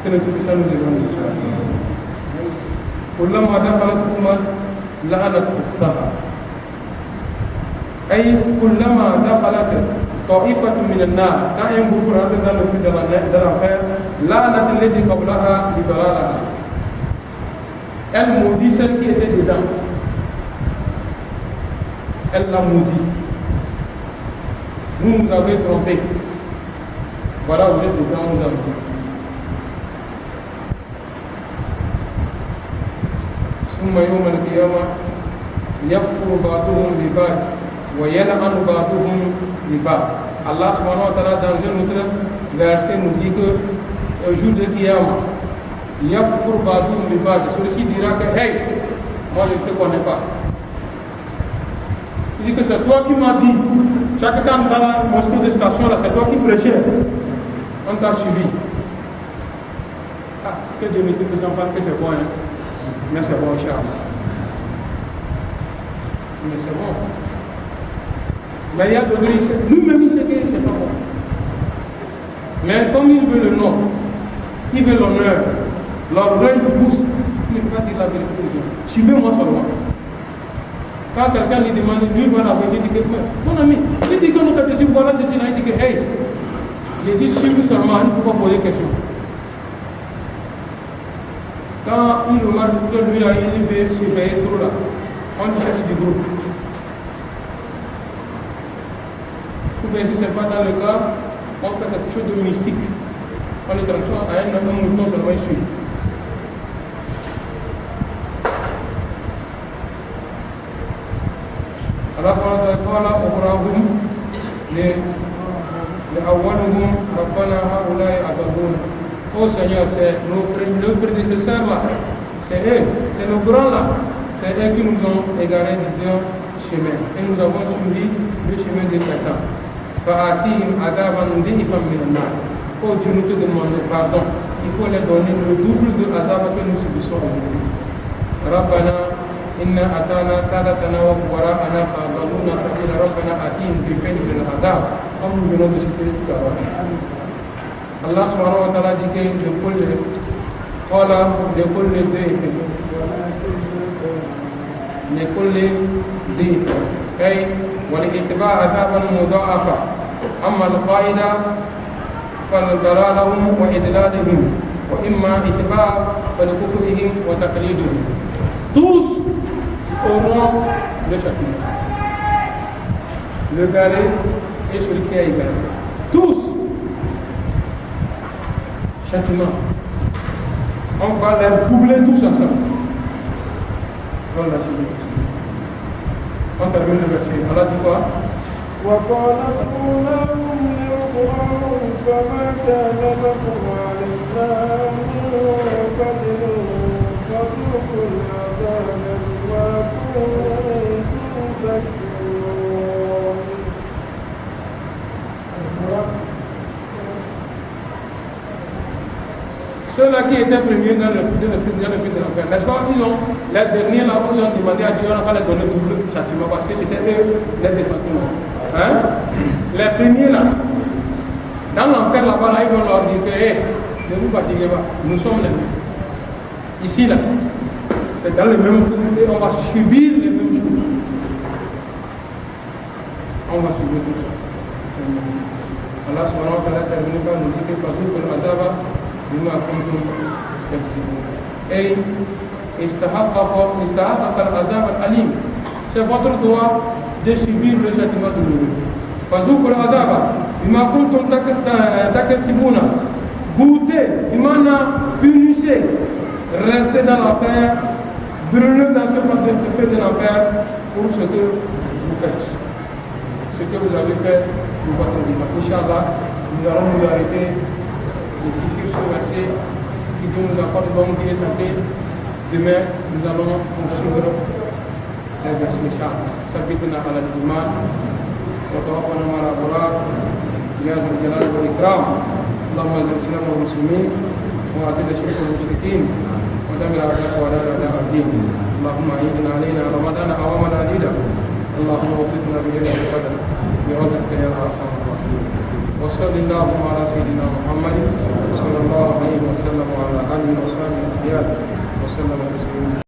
Que notre puissant nous éloigne de cela. كلما دخلت أمة لعنت أختها أي كلما دخلت طائفة من النار quand un groupe rentre dans le feu de l'enfer لعنت التي قبلها لضلالها elle maudit celle qui était dedans elle l'a maudit vous nous avez trompé voilà vous êtes dedans nous avons ثم يوم القيامة يكفر بعضهم ببعض ويلعن بعضهم ببعض. Allah subhanahu wa ta'ala dans un autre verset nous dit que au jour de Qiyamah, yakfur بعضهم ببعض. Celui-ci dira que hey, moi je ne te connais pas. Il dit que c'est toi qui m'as dit. Chaque temps dans la mosquée de station là, c'est toi qui prêchais. On t'a suivi. Ah, que Dieu me dit que j'en parle que c'est bon. Hein? Mais c'est bon, Inch'Allah. Mais c'est bon. Mais il y a d'autres, lui-même il sait que c'est pas bon. Mais comme il veut le nom, il veut l'honneur, l'orgueil le pousse, il ne peut pas dire la vérité aux gens. Suivez-moi seulement. Quand quelqu'un lui demande, lui va la vérité, il dit que, mon ami, il dit que nous avons dit, voilà ceci, là, il dit que, hey, il dit suivez seulement, il ne faut pas poser de questions. Quand il remarque que lui là, il veut surveiller trop là, on cherche du groupe. Ou bien si ce n'est pas dans le cas, on fait quelque chose de mystique. On est transformé à un mouton seulement ici. Allah قال أخراهم لأولهم ربنا هؤلاء أضلونا. Oh Seigneur, c'est nos prédécesseurs là, c'est eux, c'est nos grands là, c'est eux qui nous ont égarés du bien chemin. Et nous avons suivi le chemin de Satan. Fa'atihim adaban dhifan min an-nar. Oh Dieu, nous te demandons pardon. Il faut leur donner le double de azab que nous subissons aujourd'hui. Rabbana inna atana sadatana wa kubara'ana fa'adalluna sabila rabbana atihim dhifan min al-adab. Comme nous venons de citer tout à l'heure. Allah subhanahu wa ta'ala dit que لكل ضيف أي ولاتباع عذابا مضاعفا أما القائدة فلضلالهم وإضلالهم وإما اتباع فلكفرهم وتقليدهم. Tous auront le châtiment. Le galet et celui qui a égaré. Tous. Châtiment. On va les doubler tous ensemble. Voilà, on termine le verset. Allah dit quoi? وقالت أولاهم لأخراهم فما كان لكم علينا من فضل فذوقوا العذاب بما كنتم تكسبون. Ceux-là qui étaient premiers dans le but de l'enfer, n'est-ce pas? Ils ont, les derniers là, ils ont demandé à Dieu, on va leur donner double châtiment parce que c'était eux les défenseurs. Hein? Les premiers là, dans l'enfer là-bas, là, ils vont leur dire que, hey, ne vous fatiguez pas, nous sommes les mêmes. Ici là, c'est dans le même truc et on va subir les mêmes choses. On va subir tout ça. Allah subhanahu wa ta'ala termine par nous dire que parce que l'adaba بما كنتم تكسبون أي استحق العذاب الأليم. C'est votre droit de subir le châtiment douloureux. فذوقوا العذاب بما كنتم تكسبون. Goûtez, punissez, restez dans l'enfer, brûlez dans ce feu de l'enfer pour ce que vous faites. Ce que vous avez fait pour votre vie. Inch'Allah, nous allons nous arrêter ici sur ce verset. Que Dieu nous accorde bonne vie et santé. Demain, nous allons poursuivre les versets Inch'Allah. Sabitna ala al-iman wa tawaffana ma'al abrar ya zal jalal wal ikram. اللهم اعز الاسلام والمسلمين واذل الشرك والمشركين ودمر اعداءك واعداء اعداء الدين. اللهم اعيدنا علينا رمضان عواما عديده. اللهم وفقنا بهدى القدر بعزك يا ارحم الراحمين. وصل اللهم على سيدنا محمد صلى الله عليه وسلم. وسلم على آله وصحبه الأخيار وسلم تسليما.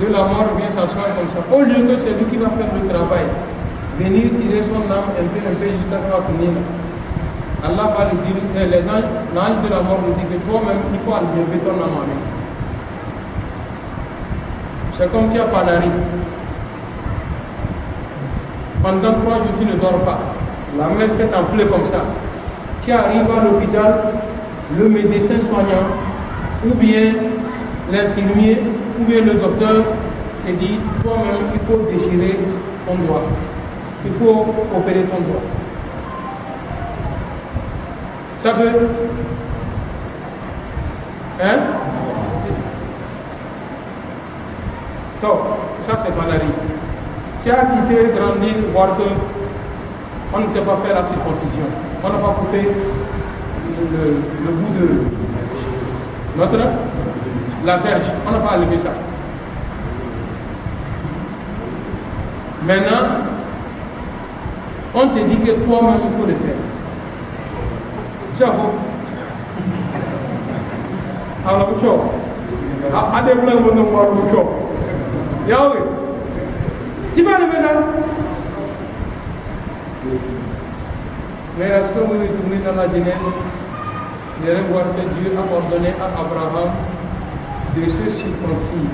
De la mort vient s'asseoir comme ça. Au lieu que c'est lui qui va faire le travail, venir tirer son âme un peu jusqu'à ce qu'il va finir. Allah va lui dire, l'ange de la mort lui dit que toi-même, il faut enlever ton âme avec. C'est comme tu as Panari. Pendant 3 jours, tu ne dors pas. La main s'est enflée comme ça. Tu arrives à l'hôpital, le médecin soignant, ou bien l'infirmier, ou bien le docteur te dit, toi-même, il faut déchirer ton doigt. Il faut opérer ton doigt. Ça peut? Hein? Donc, ça c'est Panari. Tu as quitté, grandi, voir que on ne t'a pas fait la circoncision. On n'a pas coupé le bout de notre la verge. On n'a pas enlevé ça. Maintenant, on te dit que toi-même il faut le faire. J'avoue. Alors, Yahweh, tu vas lever là. Mais est-ce que vous retournez dans la Genèse, vous allez voir que Dieu a ordonné à Abraham de se circoncire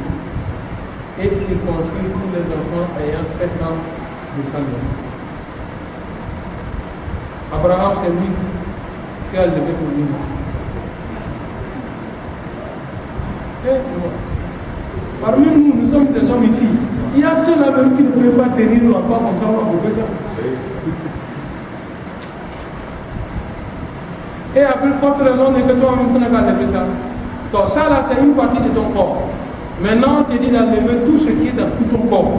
et circoncire tous les enfants ayant 7 ans de sa vie. Abraham, c'est lui qui a levé pour lui. Parmi nous, nous sommes des hommes ici. Il y a ceux-là même qui ne peuvent pas tenir l'enfant comme ça, on va couper ça. Et à plus forte raison, c'est que toi-même, tu n'as qu'à lever ça. Donc ça, là, c'est une partie de ton corps. Maintenant, on te dit d'enlever tout ce qui est dans tout ton corps.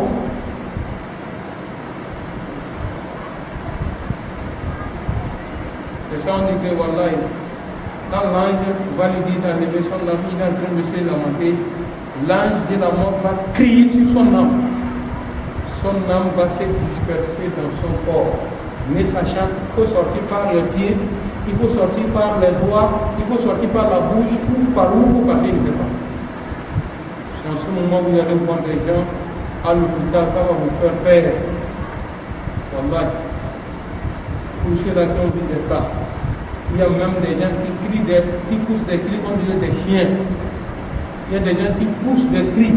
C'est ça, on dit que, voilà, quand l'ange va lui dire d'enlever son âme, il est en train de se lamenter. L'ange de la mort va crier sur son âme. Son âme va se disperser dans son corps. Mais sachant qu'il faut sortir par les pieds, il faut sortir par les doigts, il faut sortir par la bouche, ou par où il faut passer, je ne sais pas. C'est en ce moment où vous allez voir des gens à l'hôpital, ça va vous faire peur. Wallah. Pour ceux-là qui ont vu des cas, il y a même des gens qui crient, qui poussent des cris, on dirait des chiens. Il y a des gens qui poussent des cris.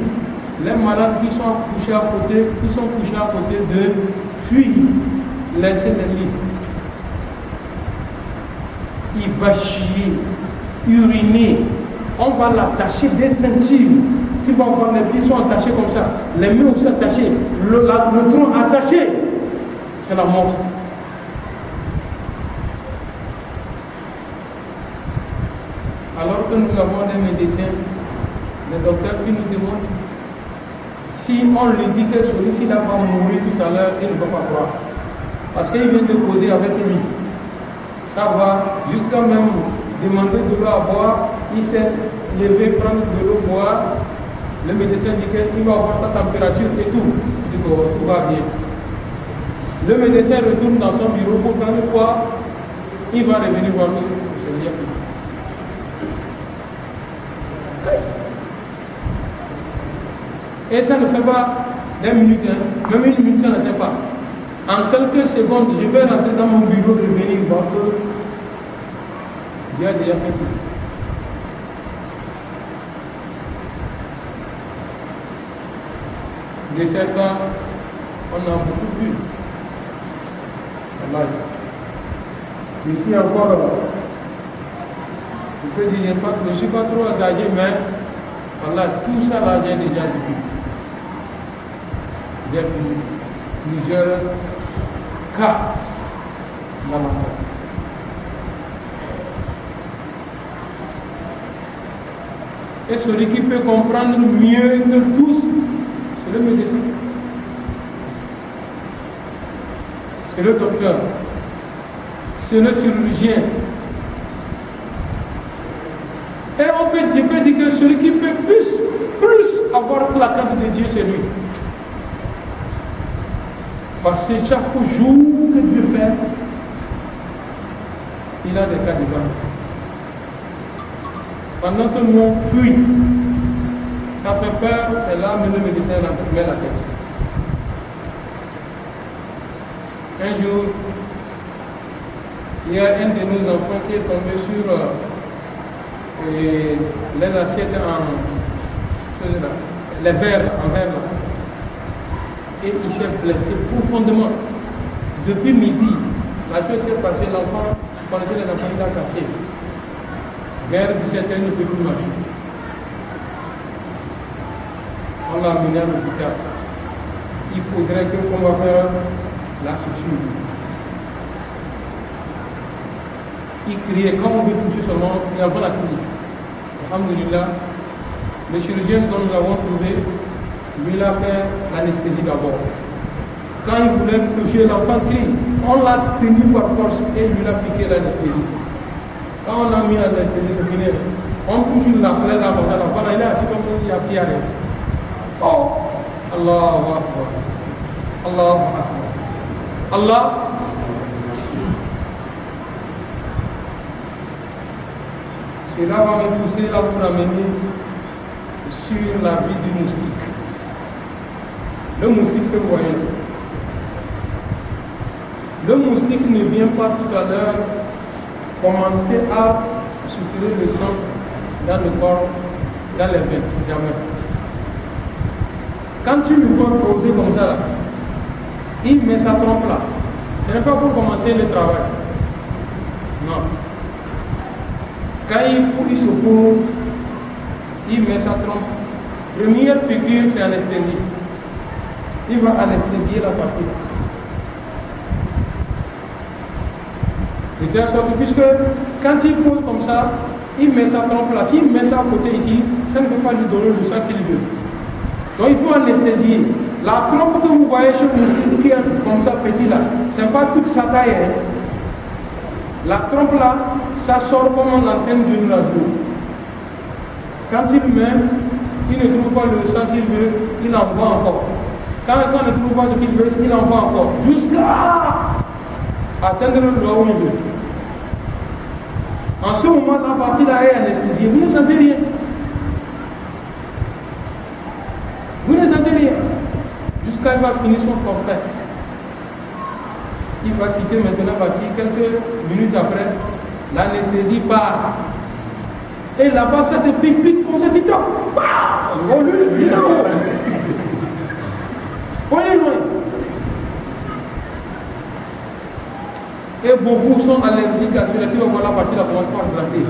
Les malades qui sont couchés à côté, de fuir, laisser les lits. Il va chier, uriner. On va l'attacher des ceintures. Tu vas voir les pieds sont attachés comme ça, les mains aussi attachées, le tronc attaché. C'est la mort. Alors que nous avons des médecins, des docteurs qui nous demandent, si on lui dit que celui-ci va mourir tout à l'heure, il ne peut pas croire. Parce qu'il vient de causer avec lui. Ça va jusqu'à même demander de l'eau à boire. Il s'est levé, prendre de l'eau, boire. Le médecin dit qu'il va avoir sa température et tout. Il dit que tout va bien. Le médecin retourne dans son bureau pour prendre quoi. Il va revenir voir que c'est rien. Et ça ne fait pas des minutes, hein. Même une minute, ça n'atteint pas. En quelques secondes, je vais rentrer dans mon bureau et venir voir que Dieu a déjà fait tout. De ces cas, on a beaucoup vu. Ici encore, je peux dire, je ne suis pas trop âgé, mais voilà, tout ça là, j'ai déjà vécu. J'ai vu plusieurs cas dans ma vie. Et celui qui peut comprendre mieux que tous, c'est le médecin. C'est le docteur. C'est le chirurgien. Et je peux dire que celui qui peut plus avoir que la crainte de Dieu, c'est lui. Parce que chaque jour que Dieu fait, il a des cas divins. Pendant que nous on fuit, ça fait peur, c'est là que le médecin met la tête. Un jour, il y a un de nos enfants qui est tombé sur les assiettes les verres en verre là. Et il s'est blessé profondément. Depuis midi, la chose s'est passée, l'enfant, vous connaissez les enfants, il a caché. Vers 17h, il ne peut plus marcher. On l'a amené à l'hôpital. Il faudrait qu'on va faire la suture. Il criait, quand on veut toucher seulement, il y a la crié. Alhamdulillah, le chirurgien dont nous avons trouvé, lui il a fait l'anesthésie d'abord. Quand il voulait toucher, l'enfant crie. On l'a tenu par force et lui a piqué l'anesthésie. Quand on a mis l'anesthésie, c'est fini. On touche la plaie là, l'enfant il est assis comme il n'y a rien. Oh, Allahu Akbar. Allahu Akbar. Allah. Cela va me pousser à vous ramener sur la vie du moustique. Le moustique que vous voyez. Le moustique ne vient pas tout à l'heure commencer à suturer le sang dans le corps, dans les veines. Jamais. Quand tu le vois poser comme ça, là, il met sa trompe là. Ce n'est pas pour commencer le travail. Non. Quand il se pose, il met sa trompe. Première piqûre, c'est anesthésie. Il va anesthésier la partie là. De telle sorte que, puisque quand il pose comme ça, il met sa trompe là. S'il met ça à côté ici, ça ne peut pas lui donner le sang qu'il veut. Donc il faut anesthésier. La trompe que vous voyez chez vous, qui est comme ça petit là, ce n'est pas toute sa taille. Hein. La trompe là, ça sort comme l'antenne d'une radio. Quand il met, il ne trouve pas le sang qu'il veut, il envoie encore. Quand le sang ne trouve pas ce qu'il veut, il envoie encore. Jusqu'à atteindre le droit où il veut. En ce moment, la partie là est anesthésiée. Vous ne sentez rien. Vous ne sentez rien. Jusqu'à il va finir son forfait. Il va quitter maintenant la partie. Quelques minutes après, l'anesthésie part. Et là-bas, ça te pique comme ça, tu tapes. Oh, lui, là. On est loin. Et beaucoup sont allergiques à celui qui va voir la partie, là commence par gratter.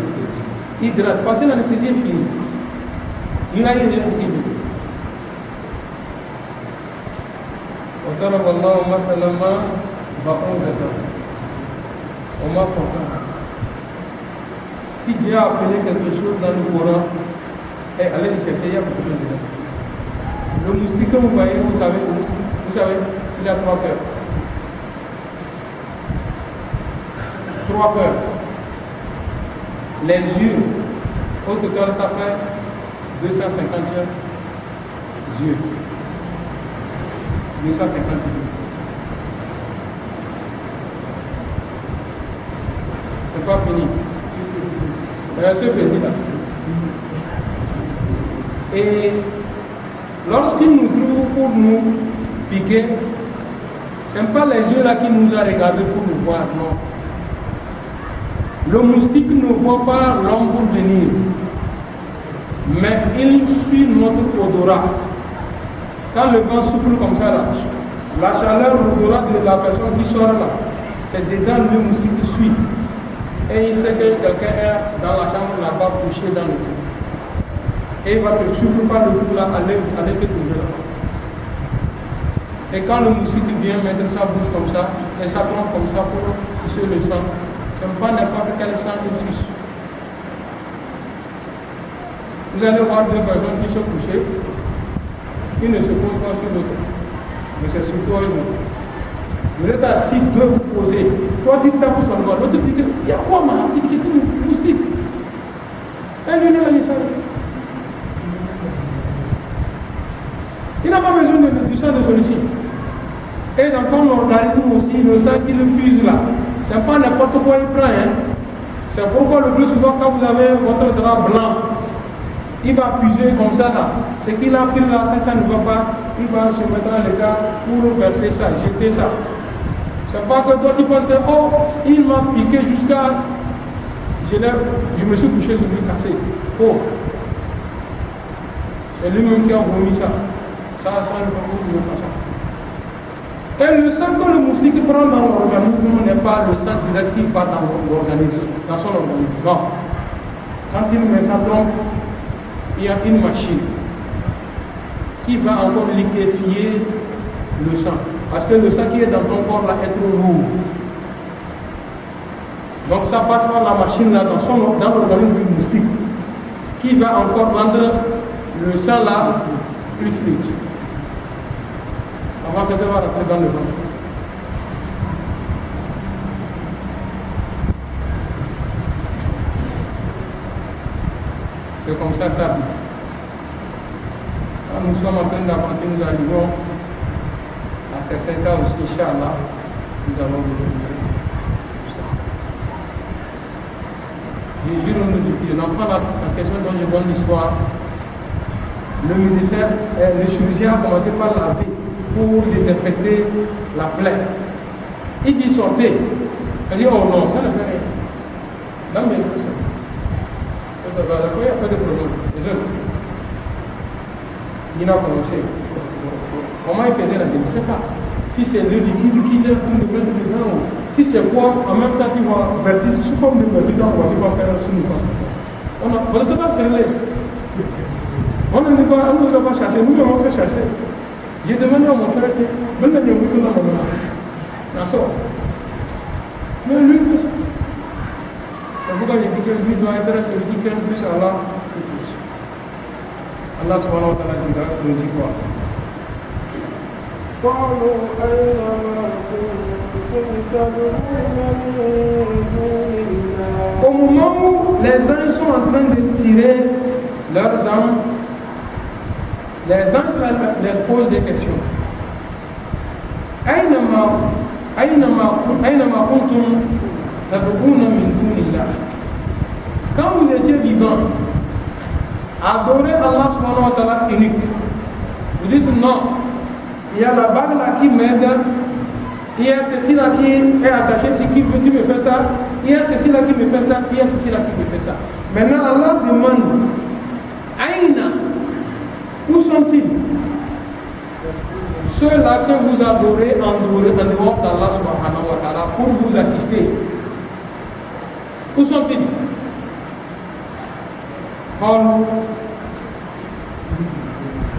Hydrate. Parce que l'anesthésie est finie. Il n'a rien pour qu'il veut. وضرب الله مثلا ما بعوضة وما فوقها. Si Dieu a appelé quelque chose dans le Coran, et allez le chercher, il y a beaucoup de choses dedans. Le moustique que vous voyez, vous savez, il a 3 cœurs. 3 cœurs. Les yeux, au total, ça fait 250 yeux. 250 yeux. C'est pas fini. C'est fini là. Et lorsqu'il nous trouve pour nous piquer, ce n'est pas les yeux là qui nous a regardés pour nous voir, non. Le moustique ne voit pas l'homme pour venir, mais il suit notre odorat. Quand le vent souffle comme ça, là, la chaleur, l'odorat de la personne qui sort là, c'est dedans le moustique qui suit. Et il sait que quelqu'un est dans la chambre là-bas couché dans le trou. Et il va te suivre par le trou là, aller te trouver là-bas. Et quand le moustique vient mettre sa bouche comme ça, et sa trompe comme ça pour sucer le sang, ce n'est pas n'importe quel sang qu'il suce. Vous allez voir 2 personnes qui sont couchées. Il ne se pose pas sur l'autre, mais c'est sur toi et l'autre. Vous êtes assis, 2 vous posez. Toi, tu tapes sur moi. L'autre dit il y a quoi, man? Il dit que c'est un moustique. Et lui, il n'a pas besoin du sang de celui-ci. Et dans ton organisme aussi, le sang qu'il puise là, ce n'est pas n'importe quoi il prend. Hein. C'est pourquoi le plus souvent, quand vous avez votre drap blanc, il va puiser comme ça là. Ce qu'il a pris là, ça ne va pas. Il va se mettre dans le cas pour verser ça, jeter ça. C'est pas que toi tu penses que, oh, il m'a piqué jusqu'à. Je me suis couché sur lui cassé. Oh. C'est lui-même qui a vomi ça. Ça ne peut pas ça. Et le sang que le moustique prend dans l'organisme n'est pas le sang direct qui va dans l'organisme, dans son organisme. Non. Quand il met sa trompe, il y a une machine qui va encore liquéfier le sang. Parce que le sang qui est dans ton corps là est trop lourd. Donc ça passe par la machine là dans l'organisme du moustique qui va encore rendre le sang là plus fluide. Avant que ça va rentrer dans le ventre. C'est comme ça, ça. Quand nous sommes en train d'avancer, nous arrivons à certains cas aussi, Inch'Allah, nous allons découvrir tout ça. J'ai juré depuis l'enfant, la question dont je donne l'histoire, le médecin, le chirurgien a commencé par laver pour désinfecter la plaie. Il dit sortez. Il dit oh non, ça ne fait rien. Non mais ça. Il n'y a pas de problème. Il a commencé. Comment il faisait la vie? Je ne sais pas. Si c'est le liquide qui est pour le mettre dedans, si c'est quoi, en même temps qu'il va vertir sous forme de vertige, on ne va pas faire sous une façon. On a tout à fait. On ne nous a pas chassé, nous-mêmes on s'est chassé. J'ai demandé à mon frère que, maintenant il y a beaucoup dans mon nom. Mais lui, tout ça. C'est pourquoi j'ai dit que lui doit être celui qui craint plus Allah que tous. Allah subhanahu wa ta'ala nous dit quoi? قالوا أينما كنتم تدعون من دون الله. Au moment où les anges sont en train de tirer leurs armes, les anges leur posent des questions. أينما كنتم تدعون من دون الله. Quand vous étiez vivant, adorez Allah subhanahu wa ta'ala unique. Vous dites non, il y a la bague là qui m'aide, il y a ceci là qui est attaché, c'est qui me fait ça, il y a ceci là qui me fait ça, il y a ceci là qui me fait ça. Maintenant Allah demande, Aïna, où sont-ils? Ceux-là que vous adorez en dehors d'Allah subhanahu wa ta'ala pour vous assister. Où sont-ils? قالوا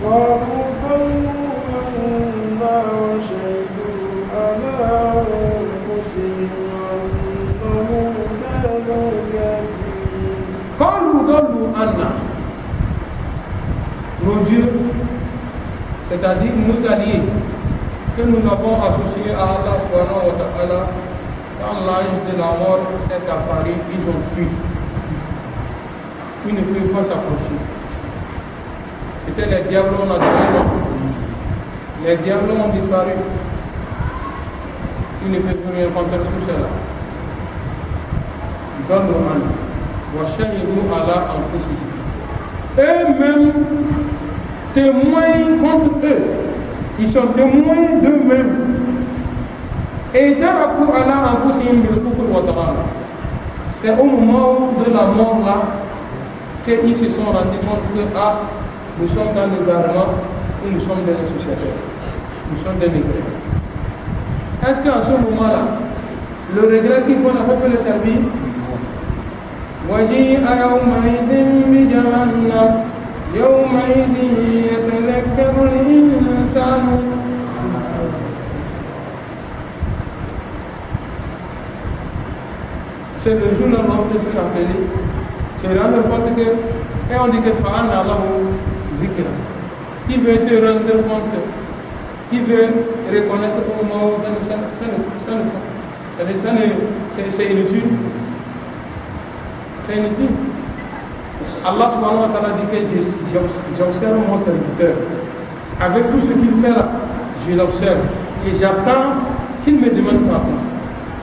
ضلوا عنا وشهدوا على أنفسهم أنهم كانوا كافرين. قالوا ضلوا عنا. Nos dieux, c'est-à-dire nos alliés, que nous avons associés à Allah subhanahu wa ta'ala, quand l'ange de la mort s'est apparu, ils ont fui. Ils ne pouvaient pas s'approcher. C'était les diables, on a dit. Les diables ont disparu. Ils ne peuvent plus rien contre sous cela. Eux-mêmes témoignent contre eux. Ils sont témoins d'eux-mêmes. Et c'est au moment de la mort là qu'ils se sont rendus compte que nous sommes dans l'égarement et nous sommes des associateurs. Nous sommes des négrés. Est-ce qu'en ce moment-là, le regret qu'ils font, ça peut les servir? وَجِيءَ يَوْمَئِذٍ بِجَهَنَّمَ يَوْمَئِذٍ يَتَذَكَّرُ الْإِنسَانُ. C'est le jour où l'homme peut se rappeler, se rendre compte que, et on dit que Fa'ana Allahu Zikra. Qui veut te rendre compte, qui veut reconnaître au moment où c'est inutile. C'est inutile. Allah subhanahu wa ta'ala dit que j'observe mon serviteur. Avec tout ce qu'il fait là, je l'observe. Et j'attends qu'il me demande pardon.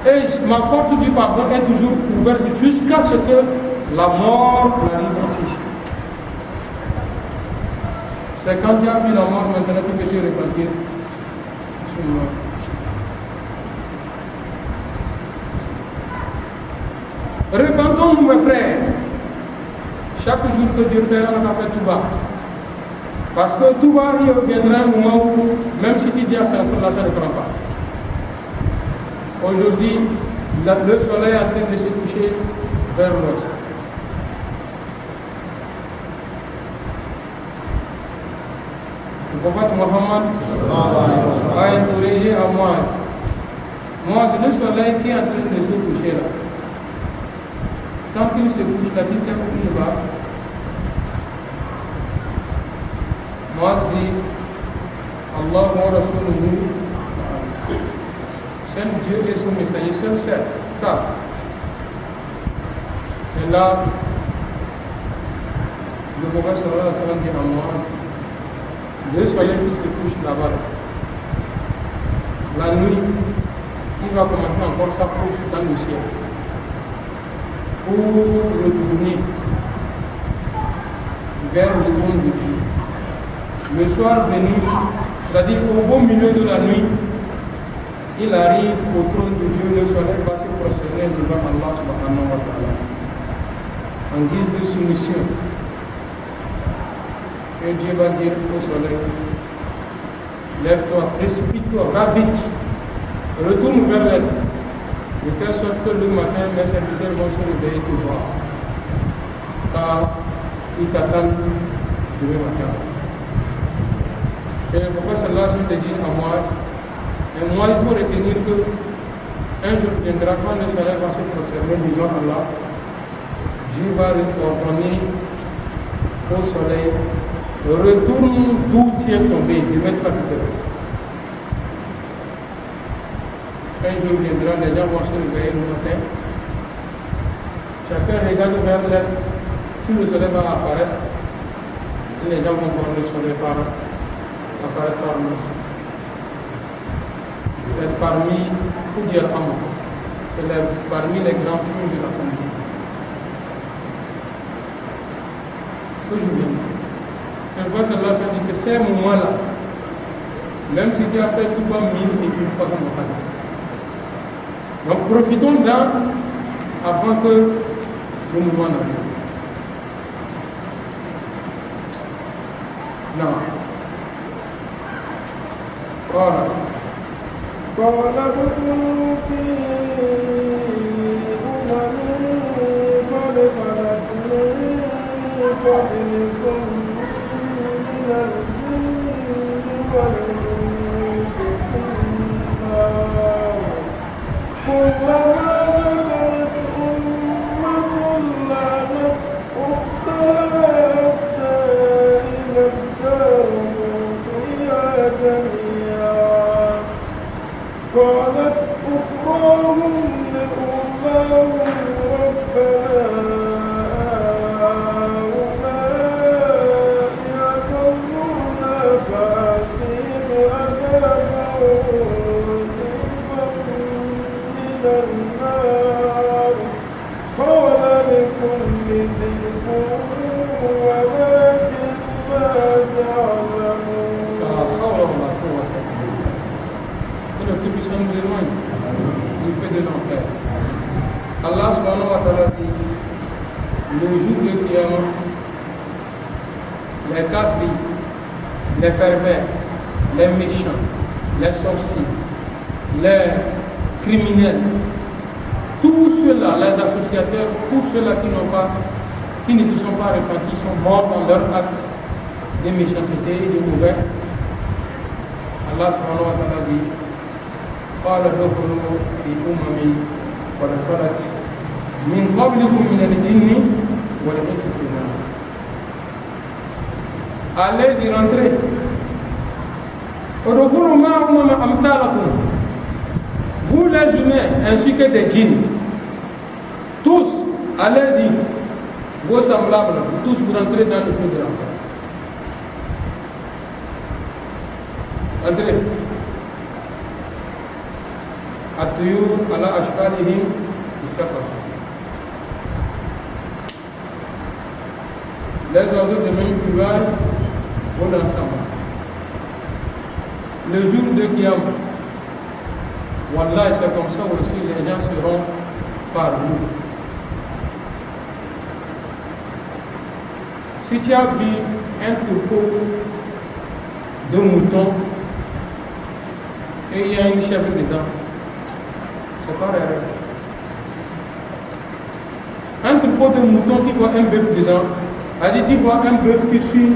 Et ma porte du pardon est toujours ouverte jusqu'à ce que la mort n'arrive aussi. C'est quand tu as vu la mort maintenant que tu peux te repentir. Repentons-nous mes frères. Chaque jour que Dieu fait, on a fait tout bas. Parce que tout bas, il viendra un moment où, même si tu dis à ça ne prend pas. Aujourd'hui, le soleil est en train de se coucher vers l'ouest. Le prophète Mohammed a encouragé à moi. Moi, c'est le soleil qui est en train de se coucher là. Tant qu'il se couche là, il sait où il va. Moi, je dis Allah wa Rasuluhu. Seul Dieu et son messager, seul ça. C'est là le prophète sallallahu alayhi wa sallam dit à moi, le soleil qui se couche là-bas, la nuit, il va commencer encore sa course dans le ciel pour retourner vers le trône de Dieu. Le soir venu, c'est-à-dire au beau milieu de la nuit, il arrive au trône de Dieu, le soleil va se prosterner devant Allah subhanahu wa ta'ala en guise de soumission. Et Dieu va dire au soleil, lève-toi, précipite-toi, va vite, retourne vers l'est, de telle sorte que le matin, mes serviteurs vont se réveiller te voir, car ils t'attendent demain matin. Et le prophète sallallahu alayhi wa sallam dit à moi, et moi il faut retenir que un jour viendra quand le soleil va se prosterner devant Allah, Dieu va ordonner au soleil, retourne d'où tu es tombé, de mettre la vitesse. Un jour viendra, les gens vont se réveiller le matin. Chacun regarde vers l'est. Si le soleil va apparaître, les gens vont voir le soleil apparaître par nous. C'est parmi, il faut dire amour, c'est parmi les grands signes de la famille. Ce que je viens de dire. Le prophète sallallahu alayhi wa sallam dit que ces moments-là, même si tu as fait tout bas 1000 et une fois qu'on va faire. Donc profitons-en avant que le mouvement n'arrive. Non. Voilà. قال ادخلوا في قد خلت من قبلكم من الجن والإنس في النار كلما دخلت أمة لعنت أختها حتى إذا اداركوا فيها جميعا قالت أخراهم لأولاهم ربنا هؤلاء أضلونا فآتهم عذابا ضعفا من النار قال لكل ضعف ولكن لا تعلمون. Que notre puissance nous éloigne du fait de l'enfer. Allah subhanahu wa ta'ala dit, le jour de Qiyamah, les kafirs, les pervers, les méchants, les sorciers, les criminels, tous ceux-là, les associateurs, tous ceux-là qui ne se sont pas repentis, sont morts dans leur acte de méchanceté et de mauvais. Allah subhanahu wa ta'ala dit, قال ادخلوا في قد خلت من قبلكم من الجن والإنس في النار. Allez-y, rentrez. ادخلوا معهم أمثالكم. Vous les humains ainsi que des djinns, tous, allez-y, vos semblables, tous vous rentrez dans le feu de l'enfer. Entrez. الطيور على أشكالهم مستقر. Les oiseaux de même plumage volent ensemble. Le jour de Kiyam, Wallah, c'est comme ça aussi les gens seront par nous. Si tu as vu un troupeau de moutons et il y a une chèvre dedans, c'est pas rare. Un troupeau de moutons qui voit un bœuf dedans, a dit tu vois un bœuf qui suit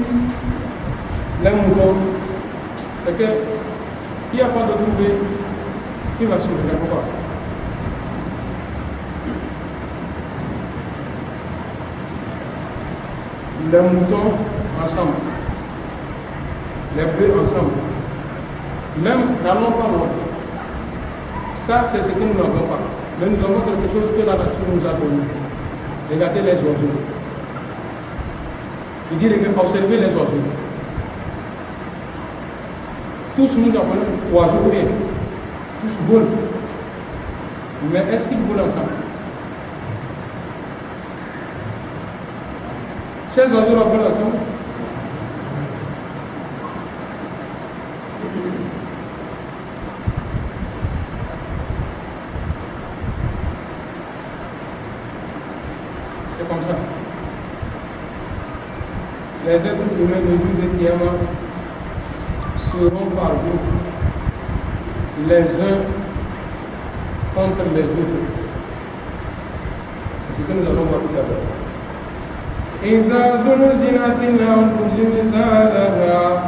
les moutons, c'est que il n'y a pas de trouver qui va suivre les moutons. Les moutons ensemble, les bœufs ensemble, même n'allons pas loin. Ça, c'est ce que nous n'avons pas. Mais nous avons quelque chose que la nature nous a donné. Regardez les oiseaux. Il dit observez les oiseaux. Tous nous appelons oiseaux bien. Tous volent. Mais est-ce qu'ils volent ensemble? Ces oiseaux volent ensemble. C'est comme ça. Les êtres humains le jour de Kiyama seront par groupe, les uns contre les autres. C'est ce que nous allons voir tout à l'heure. إذا زلزلت الأرض زلزالها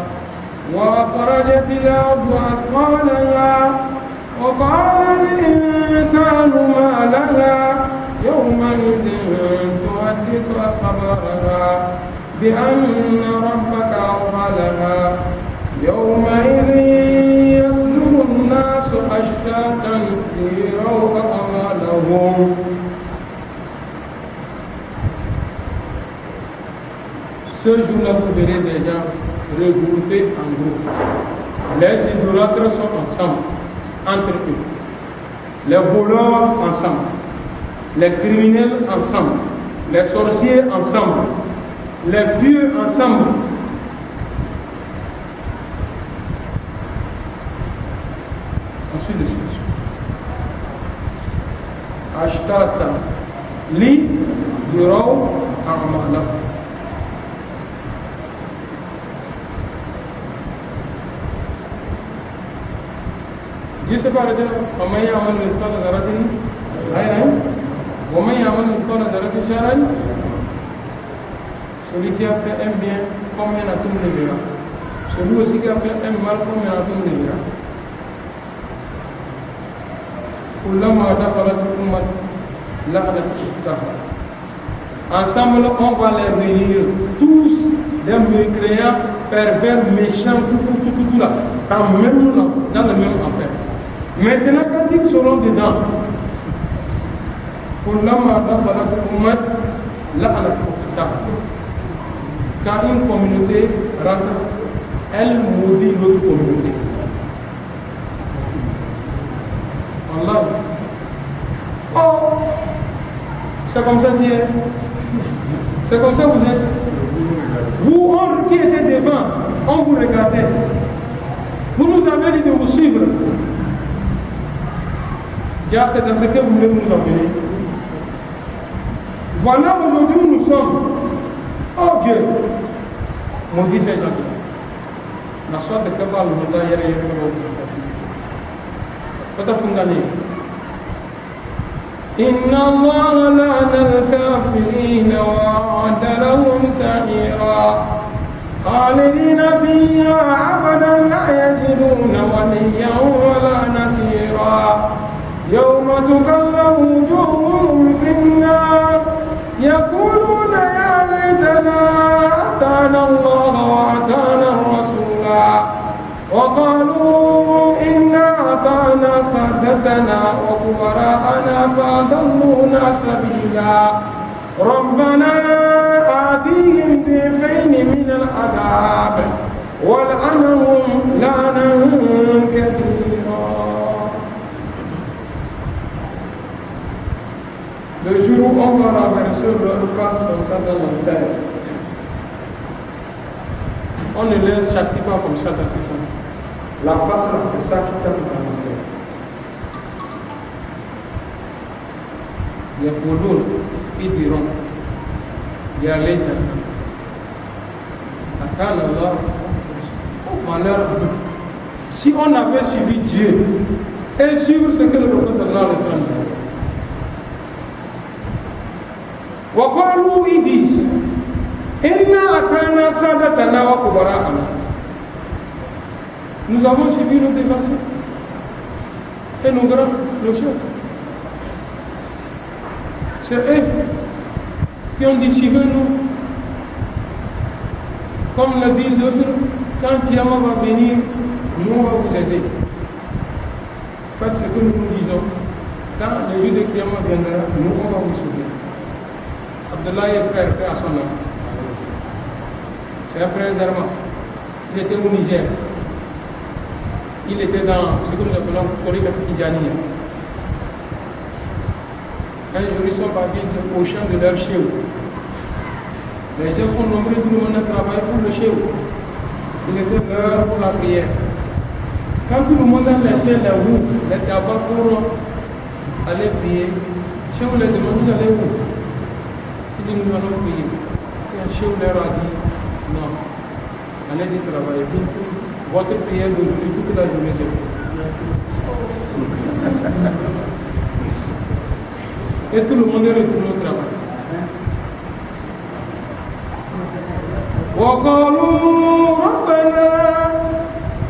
وأخرجت الأرض أثقالها وقال الإنسان ما لها يومئذ تحدث أخبارها بأن ربك أوحى لها يومئذ يصدر الناس أشتاتا ليروا أعمالهم. Ce jour-là, vous verrez des gens regroupés en groupe. Les idolâtres sont ensemble, entre eux. Les voleurs ensemble. Les criminels ensemble. Les sorciers ensemble. Les pieux ensemble. Ensuite de suite. Ashtata li yuraw a'malahum. Dieu se parle de وَمَنْ يَعْمَلْ مِثْقَالَ ذَرَّةٍ خَيْرًا وَمَنْ يَعْمَلْ مِثْقَالَ ذَرَّةٍ شَرًّا. Celui qui a fait un bien, comme un atome le verra. Celui aussi qui a fait un mal, comme un atome le verra. كُلَّمَا دَخَلَتْ أُمَّةٌ لَعَنَتْ أُخْتَهَا. Ensemble, on va les réunir tous des mécréants, pervers, méchants, tout là, dans le même affaire. Maintenant, quand ils seront dedans, quand une communauté rentre, elle maudit l'autre communauté. Allah. Oh, c'est comme ça que tu es. C'est comme ça que vous êtes. Vous, qui étiez devant, on vous regardait. Vous nous avez dit de vous suivre. Déjà, c'est dans ce que vous voulez nous emmener. Voilà aujourd'hui où nous sommes. Oh Dieu, maudit ces gens-là. La sorte de Kabal, nous avons été إن الله لعن الكافرين وأعد لهم سعيرا خالدين فيها أبدا لا يجدون وليا ولا نصيرا يوم تكلم وجوههم في النار يقولون يا ليتنا أطعنا الله وأطعنا الرسولا وقالوا إنا أطعنا سادتنا وكبراءنا فأضلونا سبيلا ربنا آتيهم ضعفين من العذاب والعنهم لعنا كبيرا. ça dans l'enfer. On ne les châtie pas comme ça dans ce sens. La face là, c'est ça qui tape dans l'enfer. Il y a Bouloul, ils diront, il y a l'État. Attends Allah, oh malheur. Si on avait suivi Dieu et suivre ce que le prophète sallallahu alayhi wa sallam dit. Waqalu, ils disent, Inna atana sadatana wa kubara'ana. Nous avons suivi nos défenseurs et nos grands, nos chefs. C'est eux qui ont dit suivez-nous. Comme le disent d'autres, quand Kiyama va venir, nous on va vous aider. Faites ce que nous nous disons. Quand le jour de Kiyama viendra, nous on va vous sauver. Abdullah est frère, père à son nom. C'est un frère d'Arma. Il était au Niger. Il était dans ce que nous appelons Torika Tidjaniya. Un jour, ils sont partis au champ de leur chéou. Les gens sont nombreux, tout le monde a travaillé pour le chéou. Il était l'heure pour la prière. Quand tout le monde a laissé les roues, les tabacs pour aller prier, chéou les demande, vous allez où? Il dit, nous allons prier. Un chéou leur a dit, non, allez-y travailler. Votre prière d'aujourd'hui, toute la journée, c'est tout. Et tout le monde est retourné au travail. وقالوا ربنا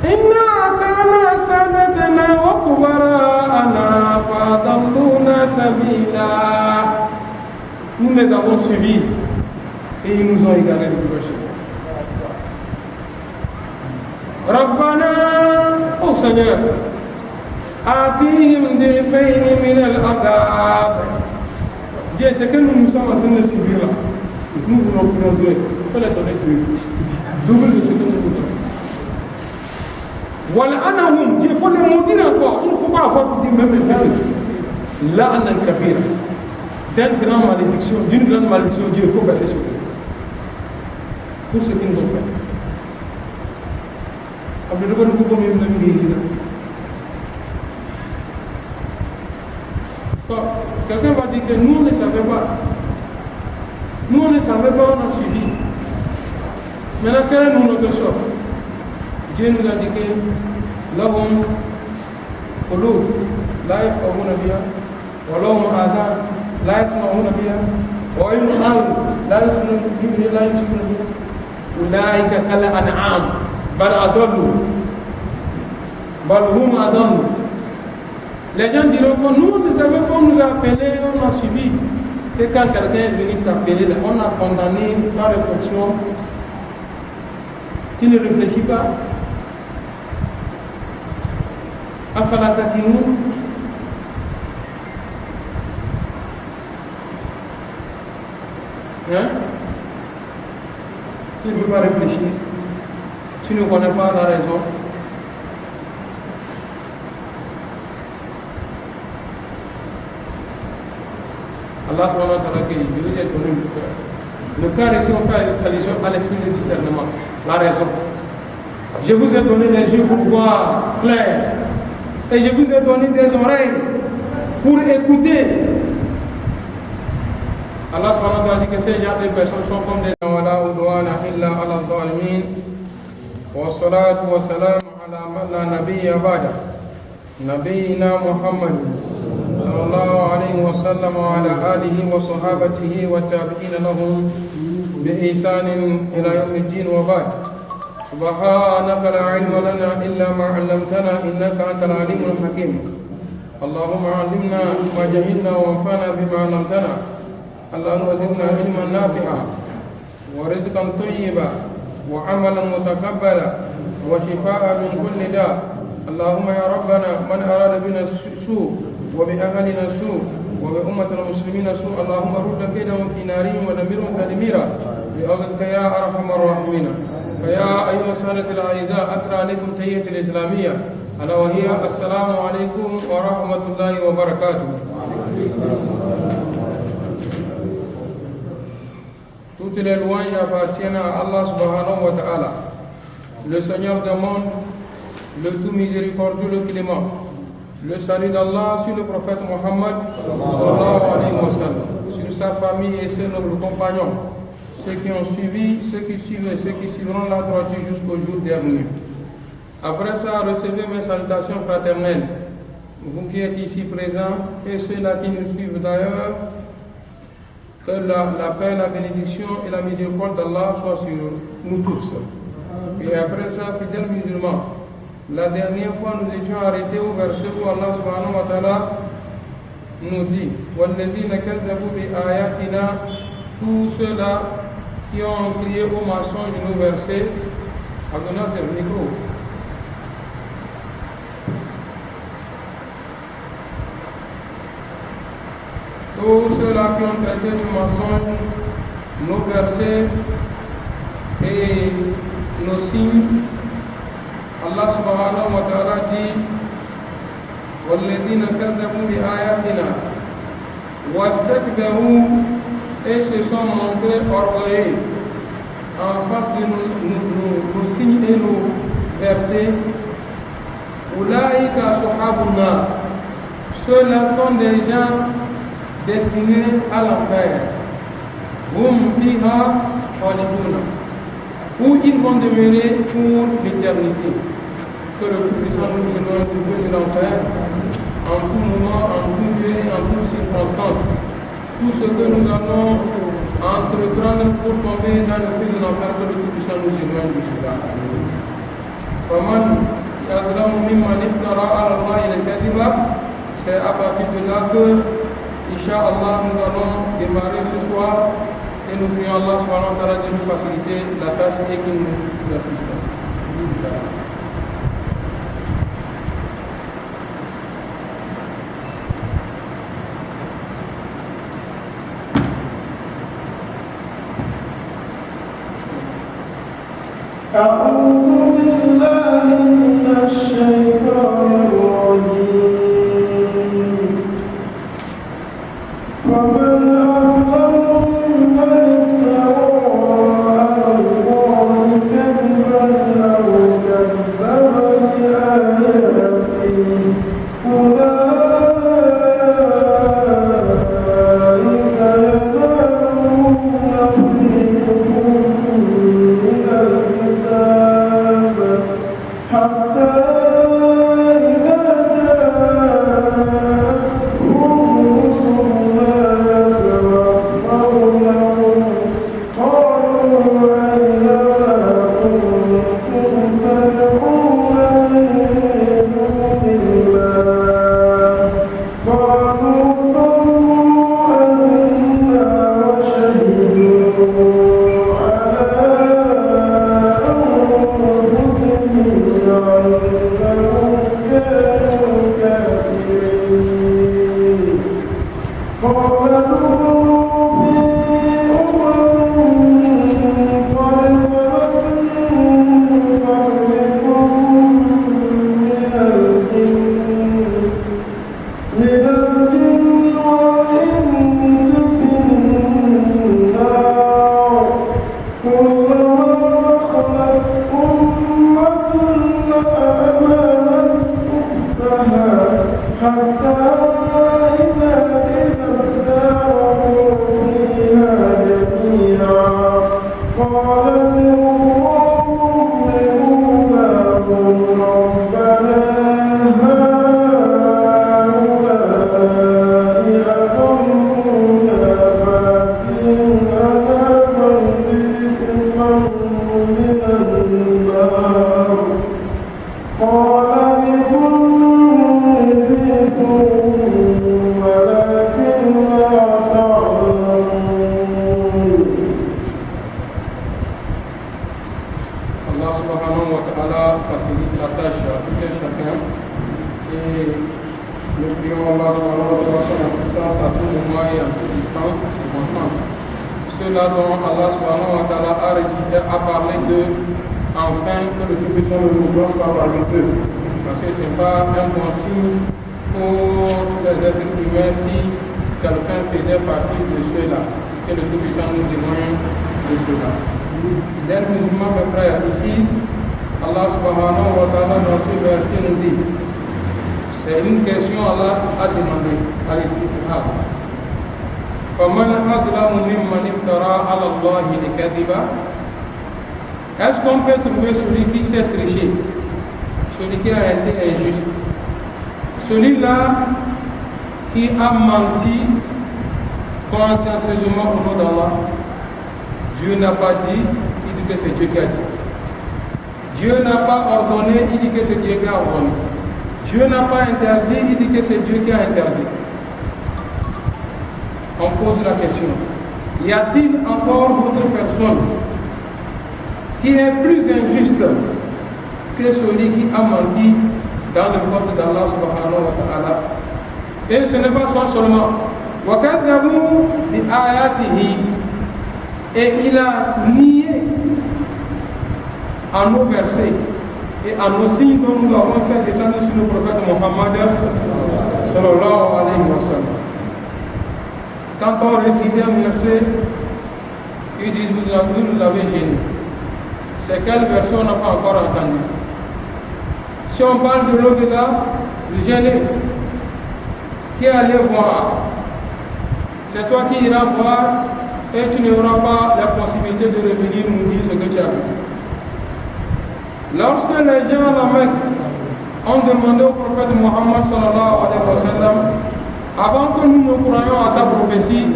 إنا أطعنا سادتنا وكبراءنا فأضلونا سبيلا. Nous les avons suivis et ils nous ont égaré le prochain. ربنا, oh Seigneur, آتيهم ضعفين من العذاب. Dieu, ce que nous sommes en train de subir là, nous voulons prendre deux. Il faut les donner deux. Double de ce que nous voulons. Voilà, anahum, Dieu, il faut les maudire encore. Il ne faut pas avoir pour dire même le là, on a une kabira. D'une grande malédiction, Dieu, il faut gâter sur eux. Pour ce qu'ils nous ont fait. Après, nous avons beaucoup même quelqu'un va dire que nous on ne savait pas. Nous on ne savait pas, on a suivi. Maintenant, quel est notre sort? Dieu nous a dit que lahum qulub la yafqahuna biha wa lahum azan la yasma'una biha wa ayun la yusiruna biha ulaika kal an'am bal adallu bal hum adallu. Les gens diront que nous, on ne savait pas, on nous a appelés, on a suivi. Que quand quelqu'un est venu t'appeler, on a condamné ta réflexion. Tu ne réfléchis pas. Afalatakinu. Hein? Tu ne peux pas réfléchir. Tu ne connais pas la raison. Allah subhanahu wa ta'ala, je vous ai donné le cœur. Le cœur, ici, on fait allusion à l'esprit de discernement, la raison. Je vous ai donné les yeux pour voir clair. Et je vous ai donné des oreilles pour écouter. Allah subhanahu wa ta'ala dit que ces gens de personnes sont comme des wala udwana illa ala zalimin. Wa salatu wa salam ala man la nabiyya ba'da. Nabiyyina Muhammad صلى الله عليه وسلم وعلى آله وصحابته والتابعين لهم بإحسان إلى يوم الدين وبعد سبحانك لا علم لنا إلا ما علمتنا إنك أنت العليم الحكيم اللهم علمنا ما جهلنا وانفعنا بما علمتنا اللهم زدنا علما نافعا ورزقا طيبا وعملا متقبلا وشفاء من كل داء اللهم يا ربنا من أراد بنا السوء وبأهلنا سوء وبأمة المسلمين سوء اللهم رد كيدهم في نارهم ودمرهم تدميرا بأرضك يا أرحم الراحمين فيا أيها السادة الأعزاء أترى عليكم تحية الإسلامية ألا وهي السلام عليكم ورحمة الله وبركاته. Toutes les louanges appartiennent à Allah subhanahu wa ta'ala, le Seigneur des mondes, le tout miséricordieux, le clément. Le salut d'Allah sur le prophète Mohammed sallallahu alayhi wa sallam, sur sa famille et ses nobles compagnons, ceux qui ont suivi, ceux qui suivent et ceux qui suivront la droiture jusqu'au jour dernier. Après ça, recevez mes salutations fraternelles, vous qui êtes ici présents et ceux-là qui nous suivent d'ailleurs. Que la paix, la bénédiction et la miséricorde d'Allah soient sur nous tous. Et après ça, fidèles musulmans, la dernière fois nous étions arrêtés au verset où Allah subhanahu wa ta'ala nous dit وَالَّذِينَ كَذَّبُوا بِآيَاتِنَا, tous ceux-là qui ont crié au mensonge nos versets. Abdullah, c'est le micro. Tous ceux-là qui ont traité du mensonge nos versets et nos signes, Allah subhanahu wa ta'ala dit وَالَّذِينَ كَذَّبُوا بِآيَاتِنَا وَاسْتَكْبَرُوا, et se sont montrés orgueilleux en face de nos signes et nos versets. أُولَٰئِكَ أَصْحَابُ النَّارِ, ceux-là sont des gens destinés à l'enfer. Hum fiha khalidun, où ils vont demeurer pour l'éternité. Que le Tout-Puissant nous éloigne du feu de l'enfer en tout moment, en tout lieu et en toutes circonstances. Tout ce que nous allons entreprendre pour tomber dans le feu de l'enfer, que le Tout-Puissant nous éloigne de cela. Faman yazlamu mimman iftara ala Allahi al-kadhiba, c'est à partir de là que Inch'Allah, nous allons démarrer ce soir et nous prions Allah subhanahu wa ta'ala de nous faciliter la tâche et qu'il nous assiste. أعوذ بالله من الشيطان الرجيم. ومن أظلم ممن افترى على الله كذبا أو كذب بآياته أولئك ينالون نصيبهم من الكتاب حتى Ceux-là dont Allah subhanahu wa ta'ala a parlé de enfin que le Tout-Puissant ne nous glisse pas parmi eux. Parce que ce n'est pas un bon signe pour les êtres humains si quelqu'un faisait partie de ceux-là. Que le Tout-Puissant nous éloigne de de cela. Fidèles musulmans, mes frères, ici, Allah subhanahu wa ta'ala dans ce verset nous dit, c'est une question Allah a demandé à l'istifham. فَمَنْ أَظْلَمُ مِمَّنِ افْتَرَى عَلَى اللَّهِ الْكَذِبَ. Est-ce qu'on peut trouver celui qui s'est triché, celui qui a été injuste, celui-là qui a menti consciencieusement au nom d'Allah? Dieu n'a pas dit, il dit que c'est Dieu qui a dit. Dieu n'a pas ordonné, il dit que c'est Dieu qui a ordonné. Dieu n'a pas interdit, il dit que c'est Dieu qui a interdit. On pose la question, y a-t-il encore d'autres personnes qui est plus injuste que celui qui a menti dans le code d'Allah subhanahu wa ta'ala? Et ce n'est pas ça seulement. وَكَذَّبُوا بِآيَاتِهِ. Et il a nié à nos versets et à nos signes dont nous avons fait descendre sur le prophète Mohammed sallallahu alayhi wa sallam. Quand on récite un verset, ils disent vous nous avez gêné. C'est quel verset on n'a pas encore entendu? Si on parle de l'au-delà, le gêné, qui est allé voir, c'est toi qui iras voir et tu n'auras pas la possibilité de revenir nous dire ce que tu as vu. Lorsque les gens à la Mecque ont demandé au prophète Mohammed sallallahu alayhi wa sallam, avant que nous ne croyions à ta prophétie,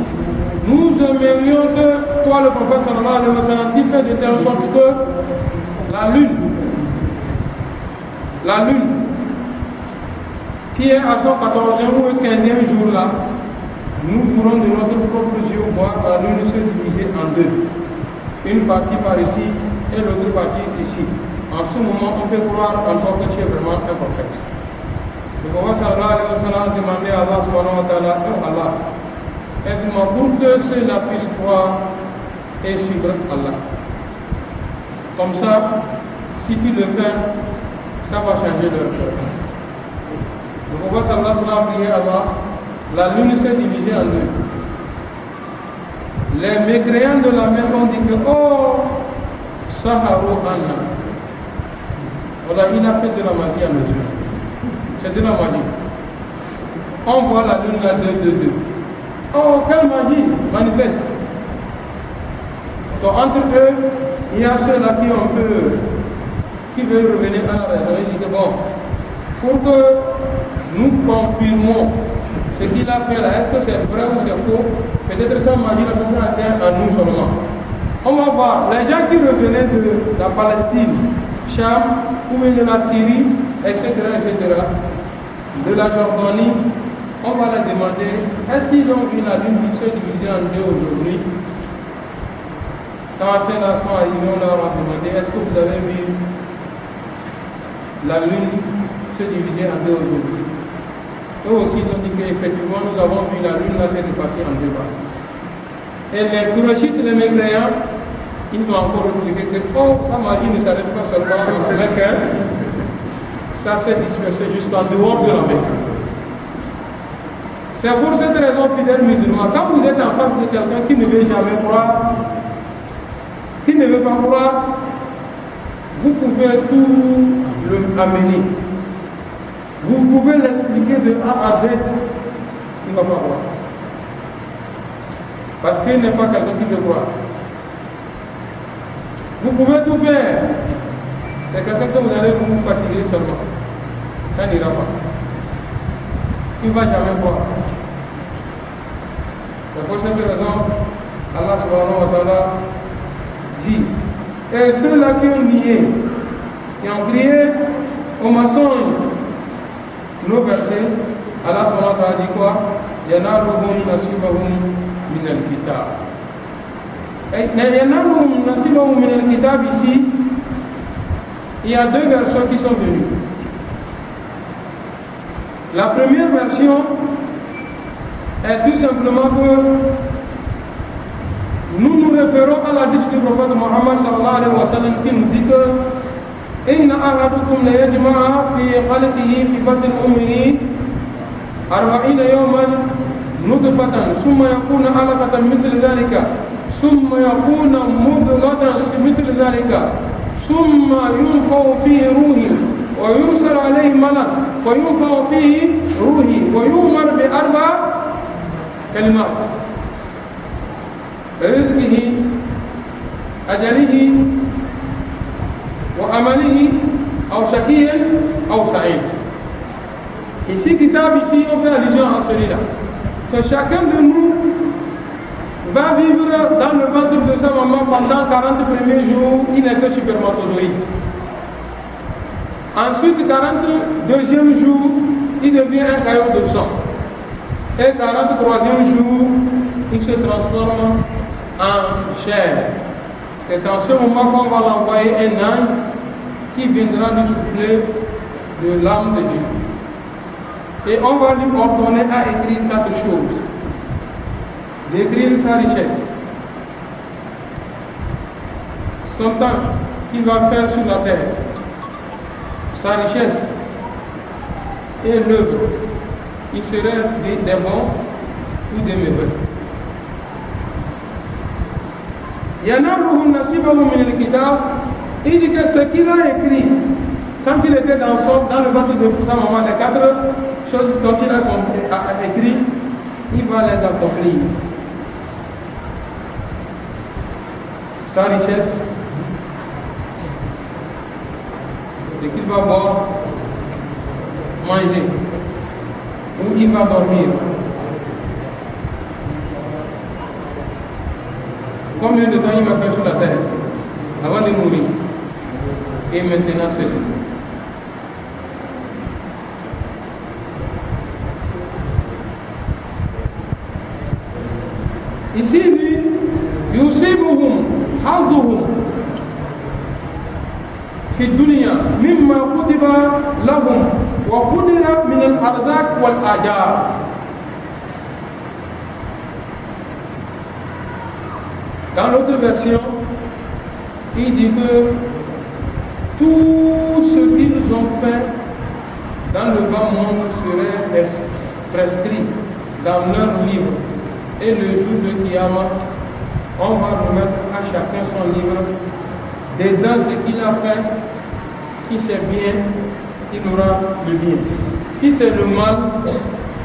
nous aimerions que toi, le prophète sallallahu alayhi wa sallam, tu fais de telle sorte que la lune, qui est à son 14e ou 15e jour là, nous pourrons de notre propre yeux voir la lune se diviser en deux. Une partie par ici et l'autre partie ici. En ce moment, on peut croire encore que tu es vraiment un prophète. Le prophète sallallahu alayhi wa sallam a demandé à Allah subhanahu wa ta'ala, oh Allah, aide-moi pour que ceux-là puissent croire et suivre Allah. Comme ça, si tu le fais, ça va changer leur cœur. Le prophète sallallahu alayhi wa sallam a prié Allah, la lune s'est divisée en deux. Les mécréants de la Mecque ont dit que, oh, Saharo Anna. Voilà, il a fait de la magie à nos yeux. C'est de la magie. On voit la lune là, deux. Oh, quelle magie manifeste. Donc, entre eux, il y a ceux-là qui veulent revenir à la raison. Ils disent que bon, pour que nous confirmons ce qu'il a fait là, est-ce que c'est vrai ou c'est faux? Peut-être sa magie là, ça sera atteint à nous seulement. On va voir, les gens qui revenaient de la Palestine, Cham, ou bien de la Syrie, etc., de la Jordanie, on va leur demander, est-ce qu'ils ont vu la lune qui se divisée en deux aujourd'hui? Quand ces-là sont arrivés, on leur a demandé, est-ce que vous avez vu la lune se diviser en deux aujourd'hui? Eux aussi, ils ont dit qu'effectivement, nous avons vu la lune là, s'est répartie en deux parties. Et les Kourachites, les mécréants, ils m'ont encore répliqué que oh, sa magie ne s'arrête pas seulement en Mecque, hein. Ça s'est dispersé jusqu'en dehors de la Mecque. C'est pour cette raison, fidèles musulmans, quand vous êtes en face de quelqu'un qui ne veut jamais croire, qui ne veut pas croire, vous pouvez tout le amener. Vous pouvez l'expliquer de A à Z, il ne va pas croire. Parce qu'il n'est pas quelqu'un qui veut croire. Vous pouvez tout faire. C'est quelqu'un que vous allez vous fatiguer seulement. Ça n'ira pas. Il ne va jamais croire. C'est pour cette raison, Allah subhanahu wa ta'ala dit, et ceux-là qui ont nié, qui ont crié au mensonge, nos versets, Allah subhanahu wa ta'ala dit quoi? Yanaluhum nasibahum min al-kitab. Yanaluhum nasibahum min al-kitab ici, il y a deux versions qui sont venues. La première version est tout simplement que nous nous référons à la discussion du prophète Mohammed sallallahu alayhi wa sallam qui nous dit que Inna ahadukum la yajma'a fi khalqihi fi batni ummihi 40 yawman nutfatan thumma yakunu 'alaqatan mithla dhalika ثم يكون مضغة مثل ذلك ثم ينفخ فيه روحي ويرسل عليه ملك وينفخ فيه روحي ويؤمر بأربع كلمات: رزقه، أجله، وعمله، أو شقي أو سعيد. Ici, Kitab, ici, on fait allusion à celui-là. Que chacun de nous va vivre dans le ventre de sa maman pendant 40 premiers jours, il n'est que spermatozoïde. Ensuite, 42e jour, il devient un caillot de sang. Et 43e jour, il se transforme en chair. C'est en ce moment qu'on va l'envoyer un ange qui viendra lui souffler de l'âme de Dieu. Et on va lui ordonner à écrire 4 choses. D'écrire sa richesse, son temps qu'il va faire sur la terre, sa richesse et l'œuvre. Il serait des bons ou des mauvais. Il dit que ce qu'il a écrit quand il était dans le ventre de sa maman, les 4 choses dont il a écrit, il va les accomplir. Sa richesse, et qu'il va boire, manger, où il va dormir. Combien de temps il va faire sur la terre avant de mourir? Et maintenant ceci. Ici, lui, yusibuhum حظهم في الدنيا مما كتب لهم وقدر من الأرزاق والآجار. Dans l'autre version, il dit que tout ce qu'ils ont fait dans le bas monde serait prescrit dans leur livre. Et le jour de Kiyama, on va remettre à chacun son livre. Dedans ce qu'il a fait, si c'est bien, il aura le bien. Si c'est le mal,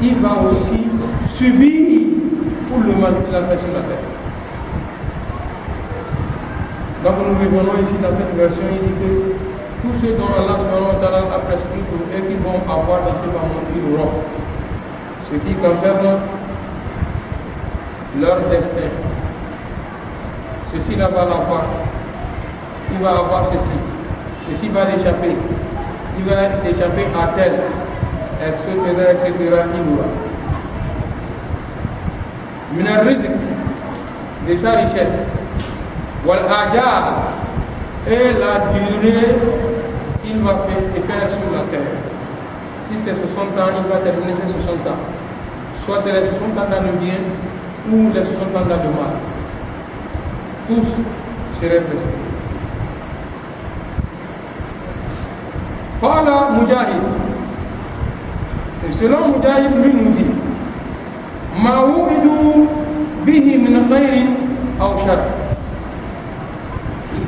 il va aussi subir pour le mal qu'il a fait sur la terre. Donc nous revenons ici dans cette version, il dit que tout ce dont Allah a prescrit pour eux qu'ils vont avoir dans ce moment, ils l'auront. Ce qui concerne leur destin. Ceci-là va l'avoir. Il va avoir ceci. Ceci va l'échapper. Il va s'échapper à tel, etc., etc. Il aura. Min al-rizq, de sa richesse. Wal-ajar, et la durée qu'il va faire sur la terre. Si c'est 60 ans, il va terminer ses 60 ans. Soit les 60 ans dans le bien ou les 60 ans dans le mal. Tous seraient prescrits. Qala Mujahid. Et selon Mujahid, lui nous dit Ma wu'idu bihi min khayrin aw shar.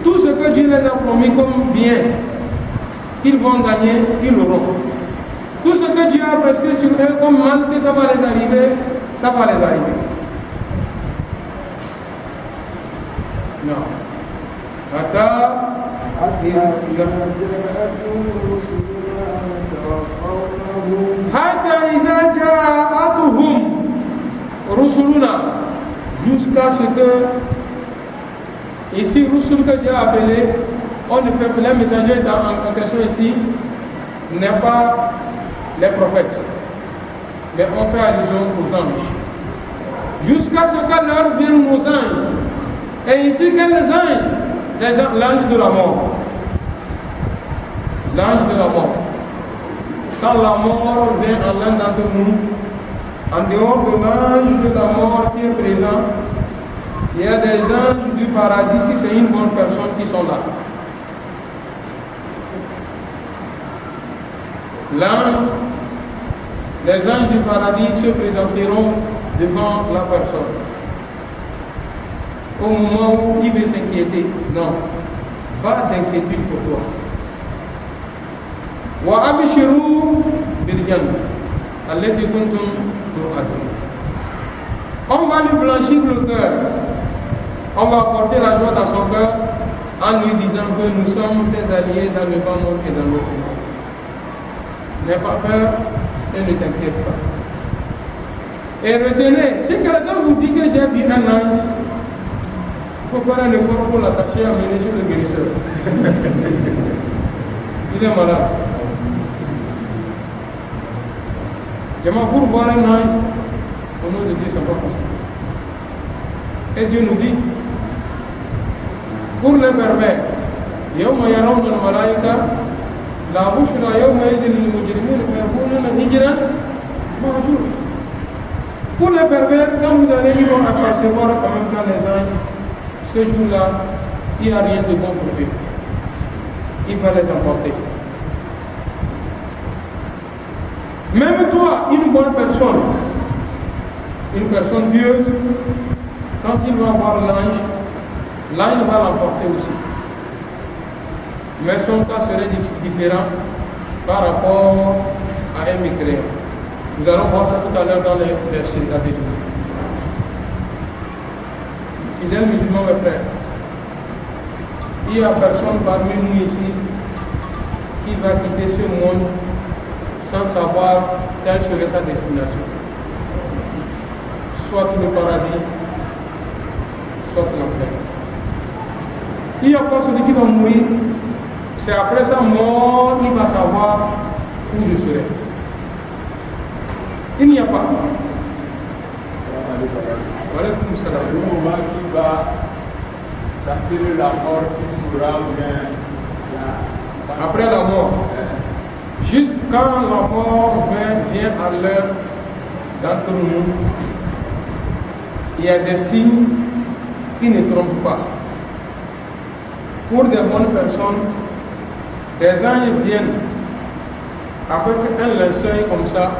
Tout ce que Dieu les a promis comme bien qu'ils vont gagner, ils l'auront. Tout ce que Dieu a prescrit sur eux comme mal, que ça va les arriver, ça va les arriver. Non. Hatta iza ja'atuhum rusuluna, jusqu'à ce que ici, Rusul que Dieu a appelé, on ne fait les messagers en question ici n'est pas les prophètes, mais on fait allusion aux anges. Jusqu'à ce que l'heure vienne nos anges. Et ici, quels anges? L'ange de la mort. L'ange de la mort. Quand la mort vient en l'un d'entre nous, en dehors de l'ange de la mort qui est présent, il y a des anges du paradis, si c'est une bonne personne, qui sont là. Les anges du paradis se présenteront devant la personne. au moment où il veut s'inquiéter. Non, pas d'inquiétude pour toi. Wa abshiru bil jannah allati kuntum tu'adun. On va lui blanchir le cœur. On va apporter la joie dans son cœur en lui disant que nous sommes tes alliés dans le bas monde et dans l'autre monde. N'aie pas peur et ne t'inquiète pas. Et retenez, si quelqu'un vous dit que j'ai vu un ange, il faut faire un effort pour l'attacher à mener chez le guérisseur. Il est malade. J'aimerais pour voir un ange, au nom de Dieu, ça va passer. Et Dieu nous dit, pour les pervers, يوم يرون الملائكة لا بشرى يومئذ للمجرمين فيقولون هجرا مهجورا. Pour les pervers, quand vous allez ils vont apercevoir en même temps les anges, ce jour-là, il n'y a rien de bon pour eux. Il va les emporter. Même toi, une bonne personne, une personne pieuse, quand il va voir l'ange va l'emporter aussi. Mais son cas serait différent par rapport à un mécréant. Nous allons voir ça tout à l'heure dans les versets d'Abélie. Fidèles musulmans, mes frères, il n'y a personne parmi nous ici qui va quitter ce monde sans savoir quelle serait sa destination. Soit le paradis, soit l'enfer. Il n'y a pas celui qui va mourir, c'est après sa mort qu'il va savoir où je serai. Il n'y a pas. Voilà comme ça. Le moment qui va s'appeler la mort qui sera bien. Après la mort. Juste quand la mort vient à l'heure d'entre nous, il y a des signes qui ne trompent pas. Pour des bonnes personnes, des anges viennent avec un linceul comme ça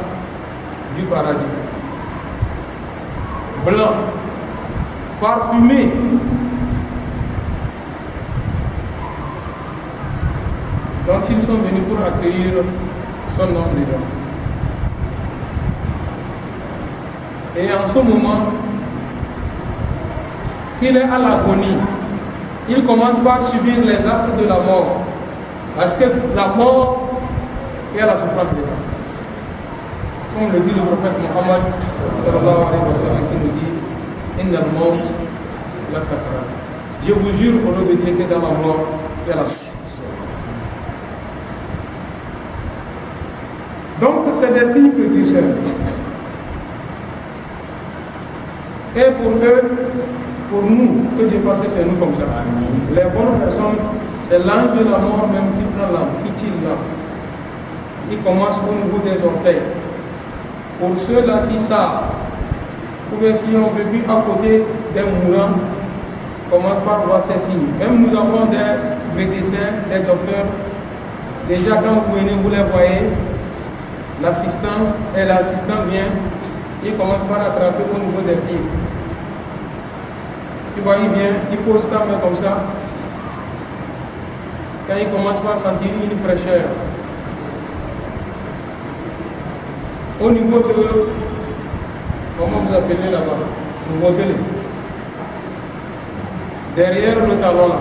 du paradis, blanc, parfumé, dont ils sont venus pour accueillir son nom dedans. Et en ce moment qu'il est à l'agonie, il commence par subir les affres de la mort, parce que la mort est à la souffrance de l'âme. Comme le dit le prophète Mohammed sallallahu alayhi wa sallam, qui nous dit Inna al-maut la sakrat. Je vous jure au nom de Dieu que dans la mort, il y a la souffrance. Donc c'est des signes précurseurs. Et pour eux, pour nous, que Dieu fasse que c'est nous comme ça. Les bonnes personnes, c'est l'ange de la mort même qui prend l'âme, qui tire l'âme. Il commence au niveau des orteils. Pour ceux-là qui savent, pour ceux qui ont vécu à côté des mourants, commence par voir ces signes. Même nous avons des médecins, des docteurs. Déjà quand vous venez, vous les voyez, l'assistance vient, il commence par attraper au niveau des pieds. Tu vois, il vient, il pose sa main comme ça. Quand il commence par sentir une fraîcheur, au niveau de, comment vous appelez là-bas, vous appelez, derrière le talon là.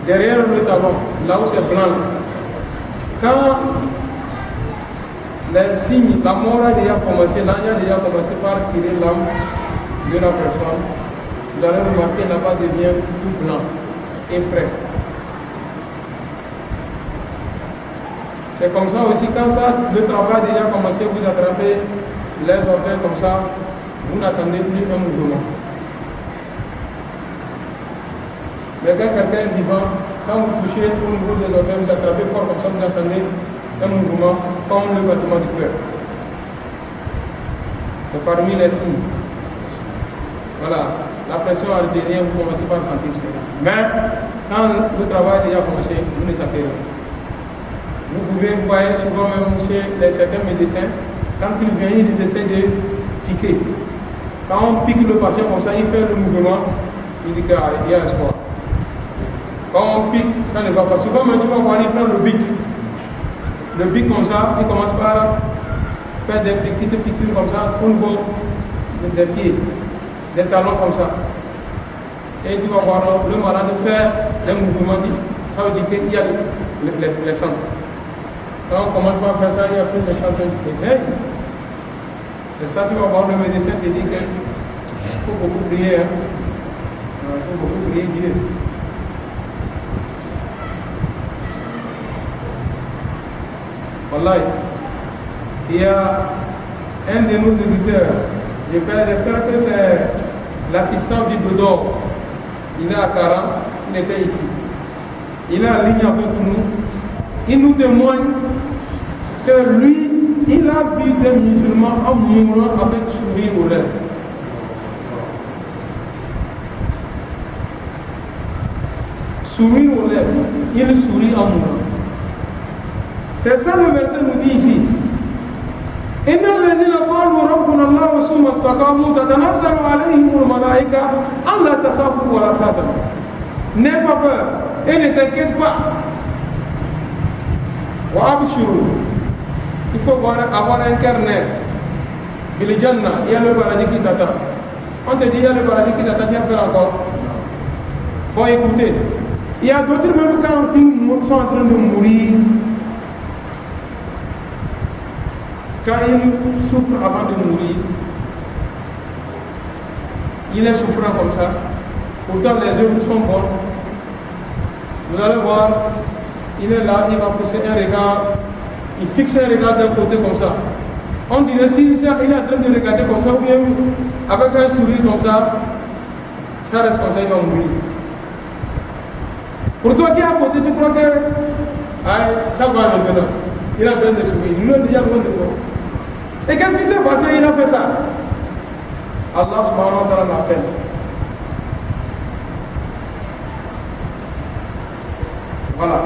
Derrière le talon, là où c'est blanc. Quand les signes, la mort a déjà commencé, l'ange a déjà commencé par tirer l'âme de la personne, vous allez remarquer là-bas devient tout blanc et frais. C'est comme ça aussi, quand ça, le travail a déjà commencé, vous attrapez les orteils comme ça, vous n'attendez plus un mouvement. Mais quand quelqu'un est vivant, quand vous touchez au niveau des orteils, vous attrapez fort comme ça, vous attendez un mouvement comme le battement du cœur. C'est parmi les signes. Voilà, la pression artérielle, vous commencez par sentir cela. Mais quand le travail a déjà commencé, vous ne sentez rien. Vous pouvez voir souvent même chez certains médecins, Quand il vient, ils essaient de piquer. Quand on pique le patient comme ça, il fait le mouvement, il dit qu'il y a espoir. Quand on pique, ça ne va pas. Souvent, tu vas voir, il prend le bic. Le bic comme ça, il commence par faire des petites piqûres comme ça au niveau des pieds, des talons comme ça. Et tu vas voir le malade faire des mouvements, ça veut dire qu'il y a les sens. Quand on commence par faire ça, il n'y a plus de sens. Et ça, tu vas voir le médecin te dit qu'il faut beaucoup prier. Hein. Il faut beaucoup prier Dieu. Wallahi, il y a un de nos éditeurs, j'espère que c'est l'assistant du Dodo. Il est à Cara, il était ici. Il est en ligne avec nous. Il nous témoigne que lui, il a vu des musulmans en mourant avec sourire aux lèvres. Sourire aux lèvres, il sourit en mourant. C'est ça le verset nous dit ici. إن الذين قالوا ربنا الله ثم استقاموا تتنزل عليهم الملائكة ألا تخافوا ولا تحزنوا. N'aie pas peur et ne t'inquiète pas. وأبشروا. Il faut avoir un cœur net. Bil Jannah, il y a le paradis qui t'attend. On te dit il y a le paradis qui t'attend, tu as peur encore. Faut écouter. Il y a d'autres même quand ils sont en train de mourir. Quand il souffre avant de mourir, il est souffrant comme ça. Pourtant, les œuvres sont bonnes. Vous allez voir, il est là, il va pousser un regard, il fixe un regard d'un côté comme ça. On dirait s'il est en train de regarder comme ça, ou bien avec un sourire comme ça reste comme ça, il va mourir. Pour toi qui es à côté, tu crois que ça va maintenant. Il est en train de sourire, il est déjà loin de toi. Et qu'est-ce qui s'est passé? Il a fait ça. Allah subhanahu wa ta'ala l'appelle. Voilà.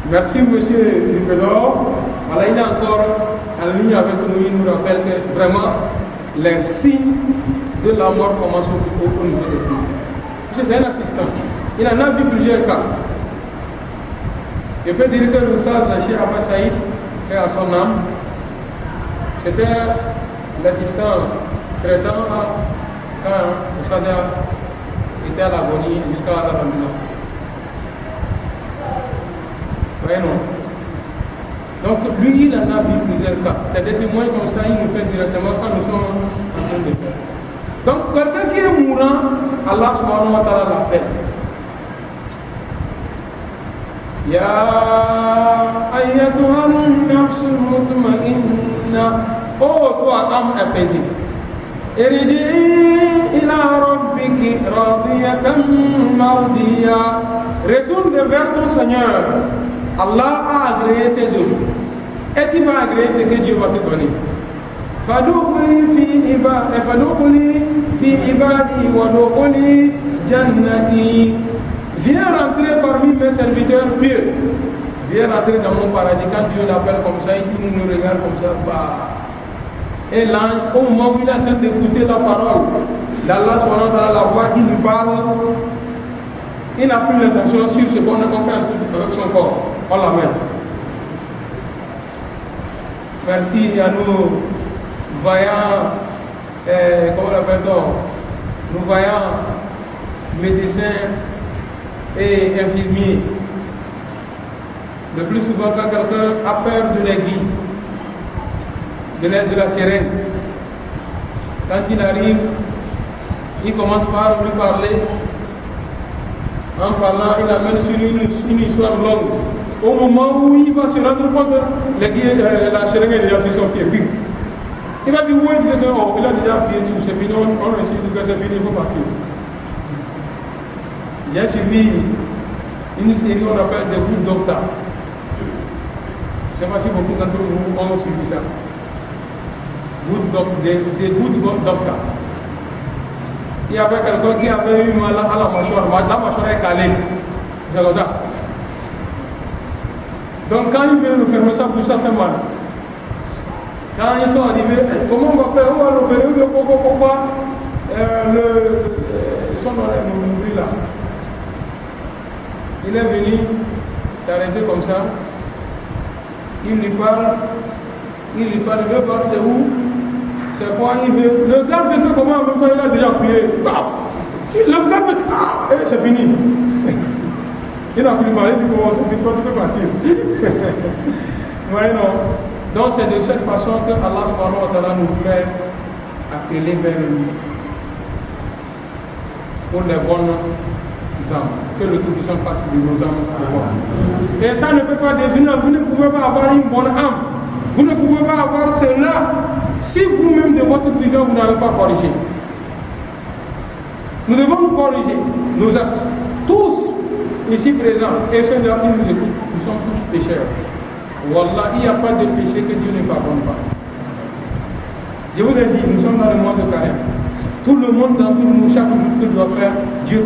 Merci monsieur Libedor. Voilà, il est encore en ligne avec nous. Il nous rappelle que vraiment les signes de la mort commencent au niveau des pieds. C'est un assistant. Il en a vu plusieurs cas. Je peux dire que le sage de Cheikh Ahmed Saïd est à son âme. C'était l'assistant traitant quand le Sada était à l'agonie jusqu'à la mort. Voyez non. Donc lui, il en a vu plusieurs cas. C'est des témoins comme ça, il nous fait directement quand nous sommes en train de faire. Donc quelqu'un qui est mourant, Allah subhanahu wa ta'ala l'appelle. Ya ayyatuhan nafsul mutma'inna. Oh toi âme apaisée. Irji'i ila rabbiki radiyatan mardiya. Retourne vers ton Seigneur. Allah a agréé tes œuvres. Et tu vas agréer ce que Dieu va te donner. Fadukhuli fi ibadi wa dukhuli jannati. Viens rentrer parmi mes serviteurs pieux. Viens rentrer dans mon paradis. Quand Dieu l'appelle comme ça, il nous regarde comme ça. Bah. Et l'ange, au moment où il est en train d'écouter la parole d'Allah subhanahu wa ta'ala, la voix qui nous parle, il n'a plus l'intention sur ce qu'on fait avec son corps. On l'amène. Merci à nos vaillants, comment l'appelle-t-on, nos vaillants médecins et infirmiers. Le plus souvent, quand quelqu'un a peur de l'aiguille, de la sirène, quand il arrive, il commence par lui parler. En parlant, il amène sur une histoire longue. Au moment où il va se rendre compte, la sirène est déjà sur son pied. Il va dire, oui, il a déjà payé tout, c'est fini, on réussit, c'est fini, il faut partir. J'ai suivi une série qu'on appelle des Good Doctors. Je ne sais pas si beaucoup d'entre vous ont suivi ça. Des Good Doctors. Il y avait quelqu'un qui avait eu mal à la mâchoire. La mâchoire est calée. C'est comme ça. Donc quand il veut nous fermer sa bouche, ça fait mal. Quand ils sont arrivés, comment on va faire? On va l'opérer, pourquoi ils sont dans les mouvements là. Il est venu s'arrêter comme ça. Il lui parle, il lui parle, c'est où? C'est quoi? Il veut. Le gars veut faire comment? En même temps, il a déjà appuyé. Le gars veut. Ah, c'est fini. Il n'a plus parlé, il dit comment c'est fini, toi tu peux partir. Ouais, non. Donc c'est de cette façon que Allah subhanahu wa ta'ala nous fait appeler vers lui pour les bonnes âmes. Que le Tout-Puissant fasse de nos âmes. Et ça ne peut pas devenir, vous ne pouvez pas avoir une bonne âme. Vous ne pouvez pas avoir cela si vous-même de votre vivant vous n'avez pas corrigé. Nous devons nous corriger nos actes. Tous ici présents et ceux-là qui nous écoutent, nous sommes tous pécheurs. Wallah, il n'y a pas de péché que Dieu ne pardonne pas. Je vous ai dit, nous sommes dans le mois de carême. Tout le monde dans tout le monde, chaque jour que doit faire, Dieu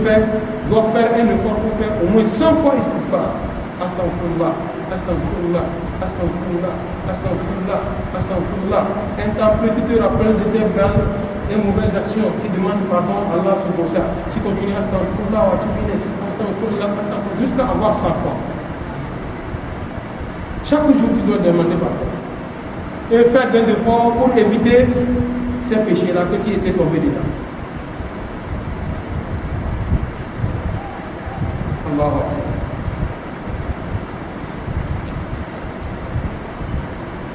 doit faire un effort pour faire au moins 100 fois istighfar. Astaghfirullah, astaghfirullah, astaghfirullah, astaghfirullah, astaghfirullah. Un temps petit te rappelle de tes belles et mauvaises actions qui demandent pardon à Allah, c'est pour ça. Tu continues astaghfirullah, astaghfirullah, astaghfirullah, jusqu'à avoir 100 fois. Chaque jour, tu dois demander pardon. Et faire des efforts pour éviter ces péchés-là que tu étais tombé dedans. Allah.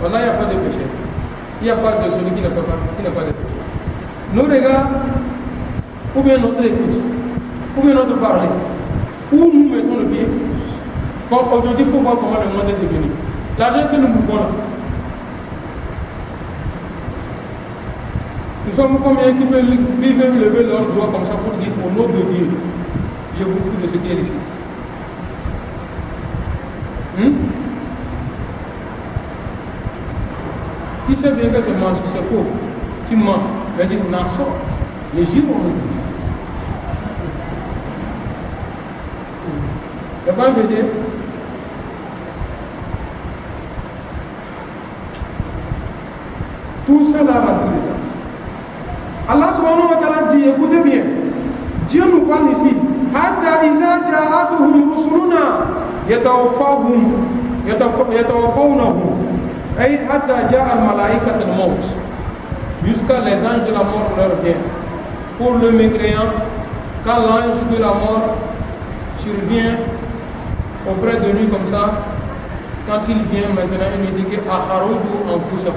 Voilà, il n'y a pas de péché. Il n'y a pas de celui qui n'a pas de péché. Nos regards, ou bien notre écoute, ou bien notre parler, où nous mettons le pied. Aujourd'hui, il faut voir comment le monde est devenu. L'argent que nous bouffons là. Nous sommes combien qui veulent lever leurs doigts comme ça pour dire au nom de Dieu, je vous fous de ce qui est ici. Qui sait bien que c'est faux? Tu mens. Mais dis, on en sort. Les yeux vont venir. Il n'y a pas un péché. Tout ça là rentre dedans. Allah subhanahu wa ta'ala dit, écoutez bien, Dieu nous parle ici. Hatta iza ja'atuhum rusuluna yatawafawnahum. Ay hatta ja'a al-mala'ikat al-maut. Jusqu'à les anges de la mort leur viennent. Pour le mécréant, quand l'ange de la mort survient auprès de lui comme ça, quand il vient maintenant, il lui dit que akharuju anfusakum.